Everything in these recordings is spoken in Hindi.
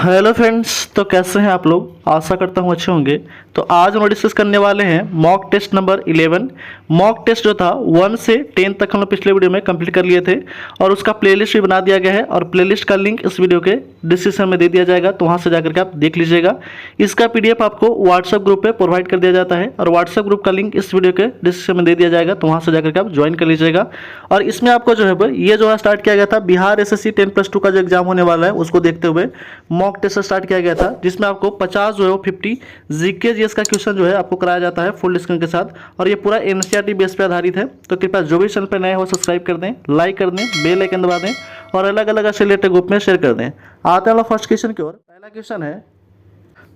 हेलो फ्रेंड्स, तो कैसे हैं आप लोग। आशा करता हूँ अच्छे होंगे। तो आज हम डिस्कस करने वाले हैं mock test number 11। Mock test जो था 1 से 10 तक हम लोग पिछले वीडियो में कंप्लीट कर लिए थे और उसका प्लेलिस्ट भी बना दिया गया है और प्लेलिस्ट का लिंक इस वीडियो के डिस्क्रिप्शन में दे दिया जाएगा, तो वहाँ से जाकर के आप देख लीजिएगा। इसका PDF आपको व्हाट्सएप ग्रुप पर प्रोवाइड कर दिया जाता है और व्हाट्सएप ग्रुप का लिंक इस वीडियो के डिस्क्रिप्शन में दे दिया जाएगा, तो वहाँ से जाकर के आप ज्वाइन कर लीजिएगा। और इसमें आपको जो है ये जो है स्टार्ट किया गया था बिहार SSC 10+2 का जो एग्जाम होने वाला है उसको देखते हुए मॉक टेस्ट स्टार्ट किया गया था, जिसमें आपको 50 जो है वो 50 जीके जीएस का क्वेश्चन जो है आपको कराया जाता है फुल स्क्रीन के साथ, और ये पूरा NCERT बेस पे आधारित है। तो कृपया जो भी चैनल पर नए हो सब्सक्राइब कर दें, लाइक कर दें, बेल आइकन दबा दें और अलग अलग रिलेटेड ग्रुप में शेयर कर दें। आते हैं लोग फर्स्ट क्वेश्चन की ओर।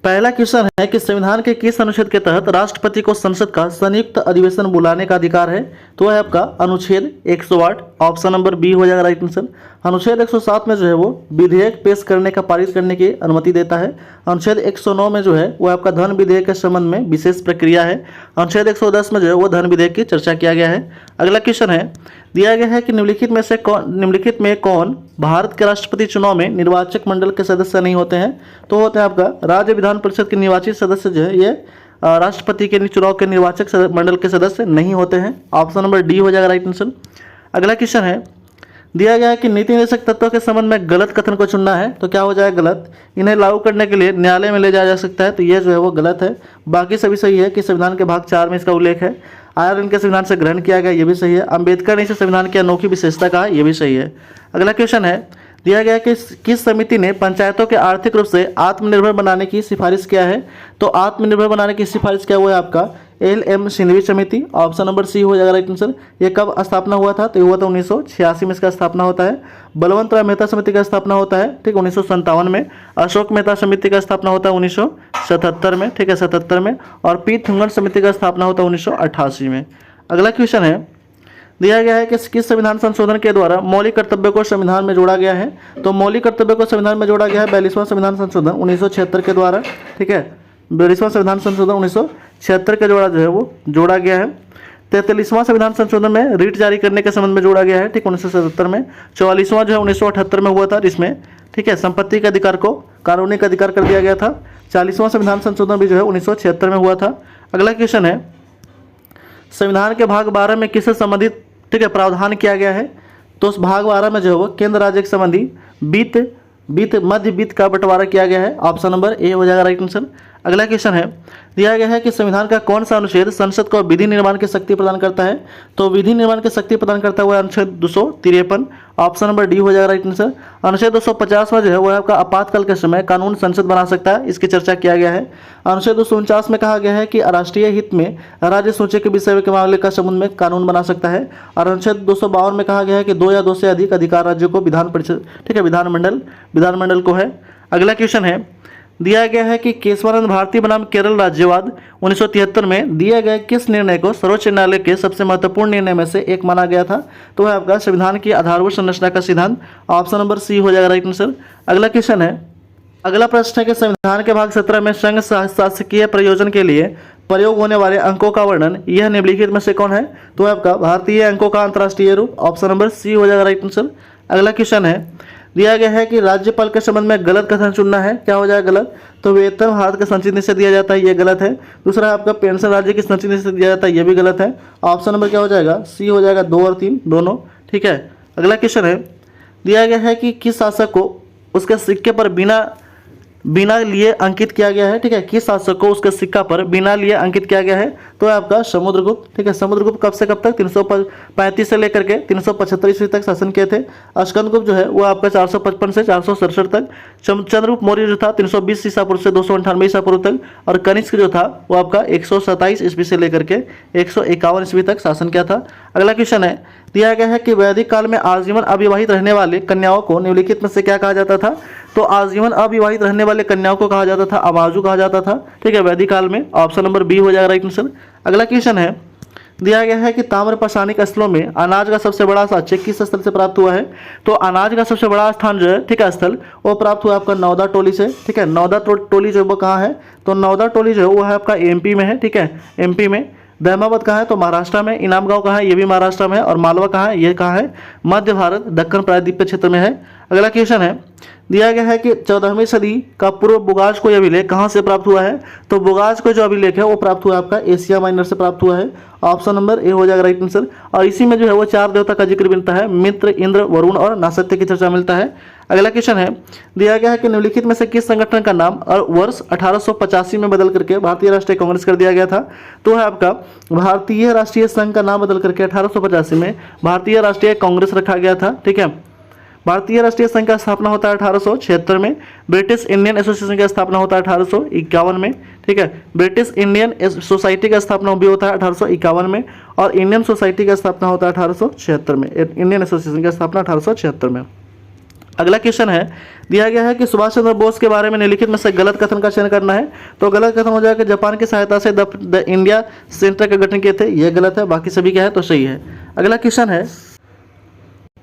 पहला क्वेश्चन है कि संविधान के किस अनुच्छेद के तहत राष्ट्रपति को संसद का संयुक्त अधिवेशन बुलाने का अधिकार है। तो है आपका अनुच्छेद 108, ऑप्शन नंबर बी हो जाएगा राइट आंसर। अनुच्छेद 107 में जो है वो विधेयक पेश करने का पारित करने की अनुमति देता है। अनुच्छेद 109 में जो है वो आपका धन विधेयक के संबंध में विशेष प्रक्रिया है। अनुच्छेद 110 में जो है वो धन विधेयक की चर्चा किया गया है। अगला क्वेश्चन है, दिया गया है कि निम्नलिखित में कौन भारत के राष्ट्रपति चुनाव में निर्वाचक मंडल के सदस्य नहीं होते हैं। तो होते हैं आपका राज्य विधान परिषद के निर्वाचित सदस्य जो है ये राष्ट्रपति के चुनाव के निर्वाचक मंडल के सदस्य नहीं होते हैं। ऑप्शन नंबर डी हो जाएगा राइट आंसर। अगला क्वेश्चन है, दिया गया है कि नीति निर्देशक तत्वों के संबंध में गलत कथन को चुनना है। तो क्या हो जाएगा गलत। इन्हें लागू करने के लिए न्यायालय में ले जाया जा सकता है, तो ये जो है वो गलत है। बाकी सभी सही है कि संविधान के भाग 4 में इसका उल्लेख है। आयरलैंड के संविधान से ग्रहण किया गया, ये भी सही है। अम्बेडकर ने इसे संविधान की अनोखी विशेषता कहा, यह भी सही है। अगला क्वेश्चन है, दिया गया है कि किस समिति ने पंचायतों के आर्थिक रूप से आत्मनिर्भर बनाने की सिफारिश किया है। तो आत्मनिर्भर बनाने की सिफारिश क्या हुआ है आपका LM सिंघवी समिति। ऑप्शन नंबर सी हो जाएगा राइट आंसर। ये कब स्थापना हुआ था। तो ये हुआ था 1986 में इसका स्थापना होता है। बलवंत राय मेहता समिति का स्थापना होता है ठीक 1957 में। अशोक मेहता समिति का स्थापना होता है 1977 में, ठीक है 77 में। और पी थुंगन समिति का स्थापना होता है 1988 में। अगला क्वेश्चन है, दिया गया है कि किस संविधान संशोधन के द्वारा मौलिक कर्तव्यों को संविधान में जोड़ा गया है। तो मौलिक कर्तव्यों को संविधान में जोड़ा गया है 42वां संविधान संशोधन 1976 के द्वारा, ठीक है 42वां संविधान संशोधन 1976 के द्वारा जो है वो जोड़ा गया है। 43वां संविधान संशोधन में रीट जारी करने के संबंध में जोड़ा गया है ठीक 1977 में। 44वां जो है 1978 में हुआ था, जिसमें ठीक है संपत्ति के अधिकार को कानूनी का अधिकार कर दिया गया था। 40वां संविधान संशोधन भी जो है 1976 में हुआ था। अगला क्वेश्चन है, संविधान के भाग 12 में किससे संबंधित ठीक है प्रावधान किया गया है। तो उस भाग 12 में जो है वो केंद्र राज्य के संबंधी मध्य वित्त का बंटवारा किया गया है। ऑप्शन नंबर ए हो जाएगा राइट आंसर। अगला क्वेश्चन है, दिया गया है कि संविधान का कौन सा अनुच्छेद संसद को विधि निर्माण की शक्ति प्रदान करता है। तो विधि निर्माण की शक्ति प्रदान करता हुआ अनुच्छेद 253। ऑप्शन नंबर डी हो जाएगा राइट आंसर। अनुच्छेद 250 में जो है वह आपका आपातकाल के समय कानून संसद बना सकता है, इसकी चर्चा किया गया है। अनुच्छेद 249 में कहा गया है कि राष्ट्रीय हित में राज्य सूची के विषय के मामले का संबंध में कानून बना सकता है। और अनुच्छेद 252 में कहा गया है कि 2 या 2 से अधिक अधिकार राज्यों को विधान परिषद ठीक है विधानमंडल को है। अगला क्वेश्चन है, दिया गया है कि केशवानंद भारती बनाम केरल राज्यवाद 1973 में दिया गया किस निर्णय को सर्वोच्च न्यायालय के सबसे महत्वपूर्ण निर्णय में से एक माना गया था। तो है आपका संविधान की आधारभूत संरचना का सिद्धांत। ऑप्शन नंबर सी हो जाएगा राइट आंसर। अगला क्वेश्चन है, अगला प्रश्न है कि संविधान के भाग 17 में संघ शासकीय प्रयोजन के लिए प्रयोग होने वाले अंकों का वर्णन यह निम्नलिखित में से कौन है। तो है आपका भारतीय अंकों का अंतर्राष्ट्रीय रूप। ऑप्शन नंबर सी हो जाएगा राइट आंसर। अगला क्वेश्चन है, दिया गया है कि राज्यपाल के संबंध में गलत कथन चुनना है। क्या हो जाएगा गलत। तो वेतन भारत के संचित निधि से दिया जाता है, ये गलत है। दूसरा आपका पेंशन राज्य की संचित निधि से दिया जाता है, ये भी गलत है। ऑप्शन नंबर क्या हो जाएगा सी हो जाएगा 2 और 3 दोनों, ठीक है। अगला क्वेश्चन है, दिया गया है कि किस शासक को उसके सिक्के पर बिना लिए अंकित किया गया है। ठीक है, किस शासक को उसके सिक्का पर बिना लिए अंकित किया गया है। तो है आपका समुद्रगुप्त। ठीक है, समुद्रगुप्त कब से कब तक 335 से लेकर के 375 ईस्वी तक शासन किए थे। स्कंदगुप्त जो है वो आपका 455 से 467 तक। चंद्रगुप्त मौर्य जो था 320 ईसा पूर्व से 298 ईसा पूर्व तक। और कनिष्क जो था वो आपका 127 ईस्वी से लेकर के 151 ईस्वी तक शासन किया था। अगला क्वेश्चन है, दिया गया है कि वैदिक काल में आजीवन अविवाहित रहने वाले कन्याओं को निम्नलिखित में से क्या कहा जाता था। तो आजीवन अविवाहित रहने वाले कन्याओं को कहा जाता था अमाजु कहा जाता था, ठीक है, वैदिक काल में। ऑप्शन नंबर बी हो जाएगा राइट आंसर। अगला क्वेश्चन है, दिया गया है कि ताम्र पाषाणिक स्थलों में अनाज का सबसे बड़ा साक्ष्य किस स्थल से प्राप्त हुआ है। तो अनाज का सबसे बड़ा स्थान जो है ठीक है स्थल वो प्राप्त हुआ आपका नौदा टोली से। ठीक है, नौदा टोली जो वो कहाँ है। तो नौदा टोली जो है वो है आपका MP में है। ठीक है, MP में। दहमावत कहाँ है तो महाराष्ट्र में। इनाम गांव कहाँ है, ये भी महाराष्ट्र में है। और मालवा कहाँ है, ये कहाँ है, मध्य भारत दक्कन प्रायद्वीपीय क्षेत्र में है। अगला क्वेश्चन है, दिया गया है कि 14वीं सदी का पूर्व बुगाज को अभिलेख कहाँ से प्राप्त हुआ है? तो बुगाज को जो अभिलेख है वो प्राप्त हुआ आपका एशिया माइनर से प्राप्त हुआ है। ऑप्शन नंबर ए हो जाएगा राइट आंसर। और इसी में जो है वो 4 देवता का जिक्र मिलता है, मित्र, इंद्र, वरुण और नासत्य की चर्चा मिलता है। अगला क्वेश्चन है, दिया गया है कि निम्नलिखित में से किस संगठन का नाम वर्ष 1885 में बदल करके भारतीय राष्ट्रीय कांग्रेस कर दिया गया था? तो है आपका भारतीय राष्ट्रीय संघ का नाम बदल करके 1885 में भारतीय राष्ट्रीय कांग्रेस रखा गया था। ठीक है, भारतीय राष्ट्रीय संघ का स्थापना होता है 1876 में। ब्रिटिश इंडियन एसोसिएशन का स्थापना होता है 1851 में। ठीक है, ब्रिटिश इंडियन सोसाइटी का स्थापना भी होता है 1851 में, और इंडियन सोसाइटी का स्थापना होता है 1876 में। इंडियन एसोसिएशन का स्थापना 1876 में। अगला क्वेश्चन है, दिया गया है कि सुभाष चंद्र बोस के बारे में निम्नलिखित में से गलत कथन का चयन करना है। तो गलत कथन हो जाएगा जापान की सहायता से द इंडिया सेंटर का गठन किए थे, यह गलत है, बाकी सभी क्या है तो सही है। अगला क्वेश्चन है,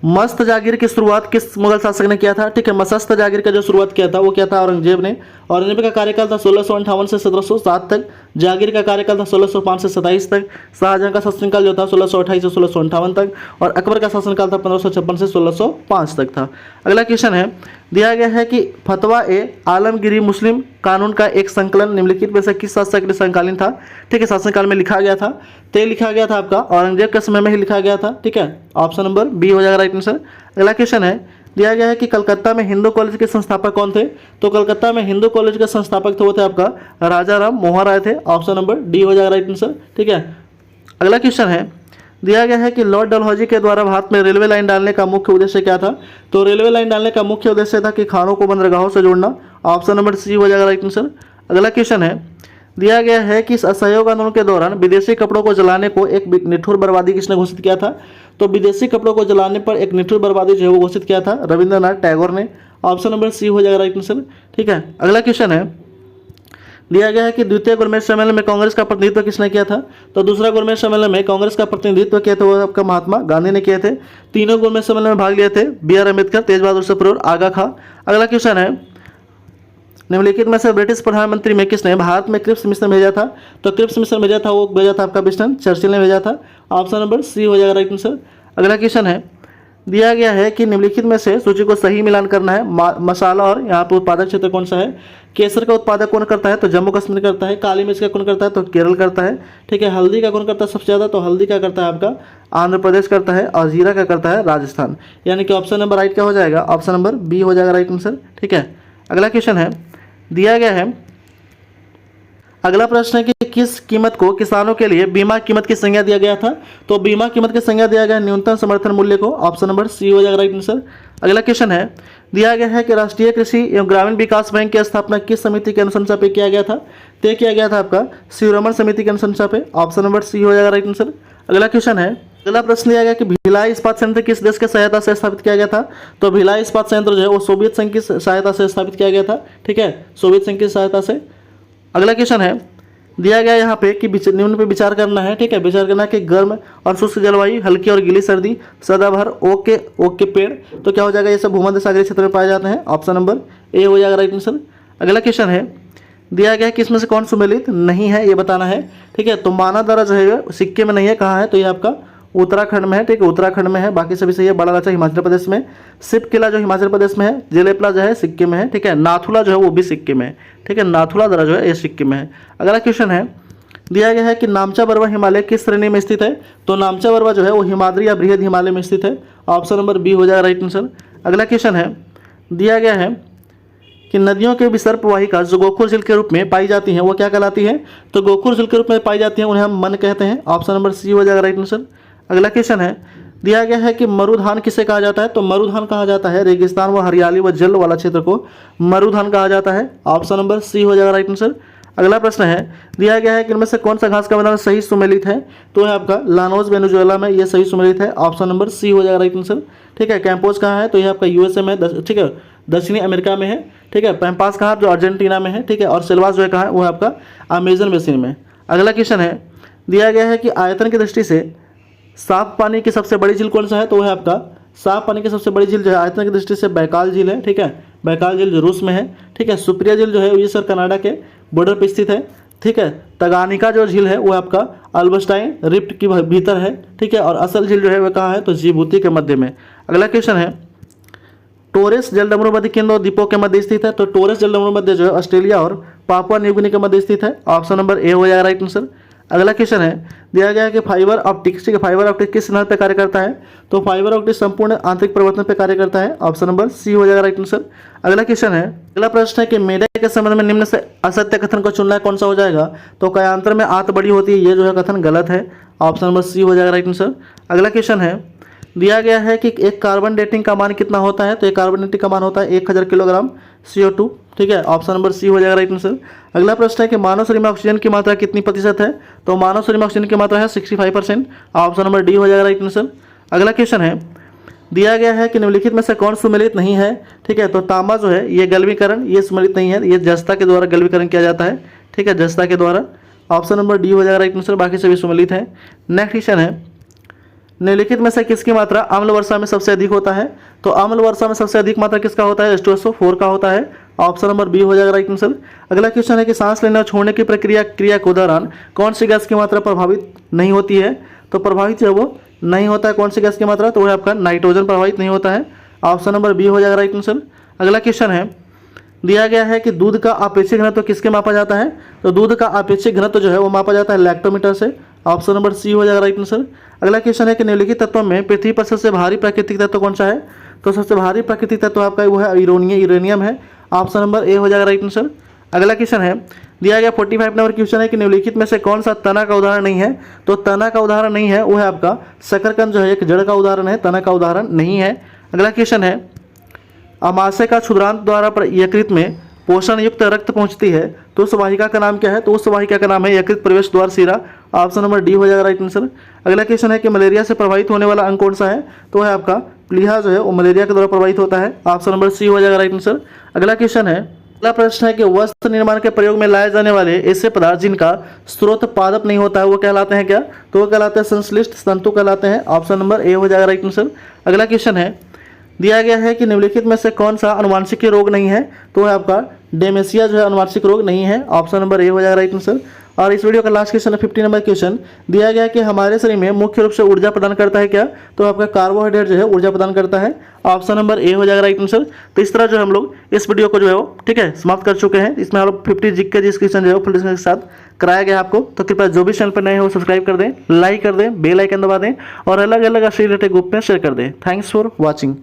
मस्त जागीर की शुरुआत किस मुगल शासक ने किया था? ठीक है, मस्त जागीर का जो शुरुआत किया था वो क्या था? औरंगजेब ने। औरंगजेब का कार्यकाल था 1658 से 1707 तक। जागीर का कार्यकाल था 1605 से 27 तक। शाहजहां का शासनकाल जो था 1628 से 1658 तक, और अकबर का शासनकाल था 1556 से 1605 तक था। अगला क्वेश्चन है, दिया गया है कि फतवा ए आलमगिरी मुस्लिम कानून का एक संकलन निम्नलिखित में से किस शासक के संकालीन था? ठीक है, शासनकाल में लिखा गया था, तो लिखा गया था आपका औरंगजेब के समय में ही लिखा गया था। ठीक है, ऑप्शन नंबर बी हो जाएगा राइट आंसर। अगला क्वेश्चन है, दिया गया है कि कलकत्ता में हिंदू कॉलेज के संस्थापक कौन थे? तो कलकत्ता में हिंदू कॉलेज के संस्थापक थे वो थे आपका राजा राम मोहन राय थे। ऑप्शन नंबर डी हो जाएगा राइट आंसर। ठीक है, अगला क्वेश्चन है, दिया गया है कि लॉर्ड डलहौजी के द्वारा भारत में रेलवे लाइन डालने का मुख्य उद्देश्य क्या था? तो रेलवे लाइन डालने का मुख्य उद्देश्य था कि खानों को बंदरगाहों से जोड़ना। ऑप्शन नंबर सी हो जाएगा राइट आंसर। अगला क्वेश्चन है, दिया गया है कि असहयोग आंदोलन के दौरान विदेशी कपड़ों को जलाने को एक निठुर बर्बादी किसने घोषित किया था? तो विदेशी कपड़ों को जलाने पर एक निठुर बर्बादी जो है वो घोषित किया था रविंद्रनाथ टैगोर ने। ऑप्शन नंबर सी हो जाएगा राइट आंसर। ठीक है, अगला क्वेश्चन है, दिया गया है कि द्वितीय गोलमेज सम्मेलन में कांग्रेस का प्रतिनिधित्व किसने किया था? तो दूसरा गोलमेज सम्मेलन में कांग्रेस का प्रतिनिधित्व किया था वो आपका महात्मा गांधी ने किए थे। तीनों गोलमेज सम्मेलन में भाग लिए थे बी.आर. अम्बेडकर, तेज बहादुर सप्रू और आगा खां। अगला क्वेश्चन है, निम्नलिखित में से ब्रिटिश प्रधानमंत्री में किसने भारत में क्रिप्स मिशन भेजा था? तो क्रिप्स मिशन भेजा था वो भेजा था आपका विंस्टन चर्चिल ने भेजा था। ऑप्शन नंबर सी हो जाएगा राइट आंसर। अगला क्वेश्चन है, दिया गया है कि निम्नलिखित में से सूची को सही मिलान करना है। मसाला और यहाँ पर उत्पादक क्षेत्र कौन सा है? केसर का उत्पादक कौन करता है? तो जम्मू कश्मीर करता है। काली मिर्च का कौन करता है? तो केरल करता है। ठीक है, हल्दी का कौन करता है सबसे ज़्यादा? तो हल्दी का करता है आपका आंध्र प्रदेश करता है, और जीरा का करता है राजस्थान। यानी कि ऑप्शन नंबर राइट क्या हो जाएगा? ऑप्शन नंबर बी हो जाएगा राइट आंसर। ठीक है, अगला क्वेश्चन है, दिया गया है, अगला प्रश्न है कि किस कीमत को किसानों के लिए बीमा कीमत की संज्ञा दिया गया था? तो बीमा कीमत की संज्ञा दिया गया न्यूनतम समर्थन मूल्य को। ऑप्शन नंबर सी हो जाएगा राइट आंसर। अगला क्वेश्चन है, दिया गया है कि राष्ट्रीय कृषि एवं ग्रामीण विकास बैंक की स्थापना किस समिति की अनुशंसा पे किया गया था? तय किया गया था आपका शिरोमणि समिति की अनुशंसा पे। ऑप्शन नंबर सी हो जाएगा राइट आंसर। अगला क्वेश्चन है, अगला प्रश्न लिया गया कि भिलाई इस्पात संयंत्र किस देश की सहायता से स्थापित किया गया था? तो भिलाई इस्पात संयंत्र जो है वो सोवियत संघ की सहायता से स्थापित किया गया था। ठीक है, सोवियत संघ की सहायता से। अगला क्वेश्चन है, दिया गया यहाँ पे कि निम्न पे विचार करना है। ठीक है, विचार करना है कि गर्म और शुष्क जलवायु, हल्की और गीली सर्दी, सदाबहार, ओक के पेड़, तो क्या हो जाएगा? ये सब भूमध्य सागरीय क्षेत्र में पाए जाते हैं। ऑप्शन नंबर ए हो जाएगा राइट आंसर। अगला क्वेश्चन है, दिया गया है कि इसमें से कौन सुमेलित नहीं है, ये बताना है। ठीक है, तो मानादरा जो है सिक्किम में नहीं है, कहाँ है? तो ये आपका उत्तराखंड में है। ठीक है, उत्तराखंड में है, बाकी सभी सही है। बड़ा लाचा हिमाचल प्रदेश में, सिप किला जो हिमाचल प्रदेश में है, जेलेपला जो है सिक्किम में है। ठीक है, नाथुला जो है वो भी सिक्किम में है। ठीक है, नाथुला दरा जो है ये सिक्किम में है। अगला क्वेश्चन है, दिया गया है कि नामचा बरवा हिमालय किस श्रेणी में स्थित है? तो नामचा बरवा जो है वो हिमाद्री या बृहद हिमालय में स्थित है। ऑप्शन नंबर बी हो जाएगा राइट आंसर। अगला क्वेश्चन है, दिया गया है कि नदियों के विसर्प वाहिका जो गोखुर झील के रूप में पाई जाती हैं वो क्या कहलाती हैं? तो गोखुर झील के रूप में पाई जाती हैं उन्हें हम मन कहते हैं। ऑप्शन नंबर सी हो जाएगा राइट आंसर। अगला क्वेश्चन है, दिया गया है कि मरुधान किसे कहा जाता है? तो मरुधान कहा जाता है रेगिस्तान व हरियाली व जल वाला क्षेत्र को मरुधान कहा जाता है। ऑप्शन नंबर सी हो जाएगा राइट आंसर। अगला प्रश्न है, दिया गया है कि इनमें से कौन सा घास का मैदान सही सुमेलित है? तो है आपका लानोस वेनेजुएला में ये सही सुमेलित है। ऑप्शन नंबर सी हो जाएगा राइट आंसर। ठीक है, कैंपोज कहाँ है? तो ये आपका यूएसए में, ठीक है, दक्षिणी अमेरिका में है। ठीक है, पैम्पास कहाँ जो अर्जेंटीना में है। ठीक है, और सिल्वास जो है कहाँ है? वो है आपका अमेजन बेसिन में। अगला क्वेश्चन है, दिया गया है कि आयतन की दृष्टि से साफ पानी की सबसे बड़ी झील कौन सा है? तो है आपका साफ पानी की सबसे बड़ी झील जो है आयतन की दृष्टि से बैकाल झील है। ठीक है, बैकाल झील जो रूस में है। ठीक है, सुप्रिया झील जो है ये सर कनाडा के बॉर्डर पर स्थित है। ठीक है, तगानिका जो झील है वो आपका अल्बस्टाइन रिफ्ट के भीतर है। ठीक है, और असल झील जो है वह कहाँ है? तो जिबूती के मध्य में। अगला क्वेश्चन है, टोरेस जलडमरू मध्य किन दो द्वीपों के मध्य स्थित है? तो टोरेस जलडमरू मध्य जो है ऑस्ट्रेलिया और पापुआ न्यू गिनी के मध्य स्थित है। ऑप्शन नंबर ए हो जाएगा राइट आंसर। अगला क्वेश्चन है, दिया गया है कि फाइबर ऑप्टिक्स, ठीक है, फाइबर ऑप्टिक किस सिद्धांत पर कार्य करता है? तो फाइबर ऑप्टिक संपूर्ण आंतरिक परिवर्तन पर कार्य करता है। ऑप्शन नंबर सी हो जाएगा राइट आंसर। अगला क्वेश्चन है, अगला प्रश्न है कि मीडिया के संबंध में निम्न से असत्य कथन को चुनना है, कौन सा हो जाएगा? तो कयांतर में आंत बड़ी होती है, ये जो है कथन गलत है। ऑप्शन नंबर सी हो जाएगा राइट आंसर। अगला क्वेश्चन है, दिया गया है कि एक कार्बन डेटिंग का मान कितना होता है? तो एक कार्बन डेटिंग का मान होता है 1000 किलोग्राम CO2, ठीक है। ऑप्शन नंबर सी हो जाएगा राइट आंसर। अगला प्रश्न है कि मानव शरीर में ऑक्सीजन की मात्रा कितनी प्रतिशत है? तो मानव शरीर में ऑक्सीजन की मात्रा है 65%। ऑप्शन नंबर डी हो जाएगा राइट आंसर। अगला क्वेश्चन है, दिया गया है कि निम्नलिखित में से कौन सुमेलित नहीं है? ठीक है, तो तांबा जो है ये गलवीकरण, ये सुमेलित नहीं है, ये जस्ता के द्वारा गलवीकरण किया जाता है, ठीक है, जस्ता के द्वारा। ऑप्शन नंबर डी हो जाएगा राइट आंसर, बाकी सभी सुमेलित हैं। नेक्स्ट क्वेश्चन है, निम्नलिखित में से किसकी मात्रा अम्ल वर्षा में सबसे अधिक होता है? तो अम्ल वर्षा में सबसे अधिक मात्रा किसका होता है? H2SO4 का होता है। ऑप्शन नंबर बी हो जाएगा राइट आंसर। अगला क्वेश्चन है कि सांस लेने और छोड़ने की क्रिया के दौरान कौन सी गैस की मात्रा प्रभावित नहीं होती है? तो प्रभावित जो है वो नहीं होता है कौन सी गैस की मात्रा? तो वह आपका नाइट्रोजन प्रभावित नहीं होता है। ऑप्शन नंबर बी हो जाएगा राइट आंसर। अगला क्वेश्चन है, दिया गया है कि दूध का अपेक्षित घनत्व किसके मापा जाता है? तो दूध का अपेक्षित घनत्व जो है वो मापा जाता है लैक्टोमीटर से। ऑप्शन नंबर सी हो जाएगा राइट आंसर। अगला क्वेश्चन है कि निम्नलिखित तत्वों में पृथ्वी पर सबसे भारी प्राकृतिक तत्व कौन सा है? तो सबसे भारी प्राकृतिक तत्व आपका वो है यूरेनियम है। ऑप्शन नंबर ए हो जाएगा राइट आंसर। अगला क्वेश्चन है, दिया गया 45 नंबर क्वेश्चन है कि निम्नलिखित में से कौन सा तना का उदाहरण नहीं है? तो तना का उदाहरण नहीं है वो है आपका शकरकंद, जो है एक जड़ का उदाहरण है, तना का उदाहरण नहीं है। अगला क्वेश्चन है, अमाशय का क्षुद्रांत द्वारा यकृत में पोषण युक्त रक्त पहुंचती है तो उस वाहिका का नाम क्या है? तो उस वाहिका का नाम है यकृत प्रवेश द्वार शिरा। ऑप्शन नंबर डी हो जाएगा राइट आंसर। अगला क्वेश्चन है कि मलेरिया से प्रभावित होने वाला अंग कौन सा है? तो है आपका प्लीहा, जो है वो मलेरिया के द्वारा प्रभावित होता है। ऑप्शन नंबर सी हो जाएगा राइट आंसर। अगला क्वेश्चन है, अगला प्रश्न है कि वस्त्र निर्माण के प्रयोग में लाए जाने वाले ऐसे पदार्थ जिनका स्रोत पादप नहीं होता है वो कहलाते हैं क्या? तो वो कहलाते हैं संश्लिष्ट तंतु कहलाते हैं। ऑप्शन नंबर ए हो जाएगा राइट आंसर। अगला क्वेश्चन है, दिया गया है कि निम्नलिखित में से कौन सा अनुवांशिक रोग नहीं है? तो है आपका डेमेशिया, जो है अनुवांशिक रोग नहीं है। ऑप्शन नंबर ए हो जाएगा राइट आंसर। और इस वीडियो का लास्ट क्वेश्चन है 50 नंबर क्वेश्चन, दिया गया है कि हमारे शरीर में मुख्य रूप से ऊर्जा प्रदान करता है क्या? तो आपका कार्बोहाइड्रेट जो है ऊर्जा प्रदान करता है। ऑप्शन नंबर ए हो जाएगा राइट आंसर। तो इस तरह जो हम लोग इस वीडियो को जो है वो ठीक है समाप्त कर चुके हैं। इसमें हम लोग 50 जीके जिस क्वेश्चन जो है फुल डिस्कशन के साथ कराया गया आपको। तो कृपया जो भी चैनल पर नए हो सब्सक्राइब कर दें, लाइक कर दें, बेल आइकन दबा दें और अलग अलग रिलेटेड ग्रुप में शेयर कर दें। Thanks for watching.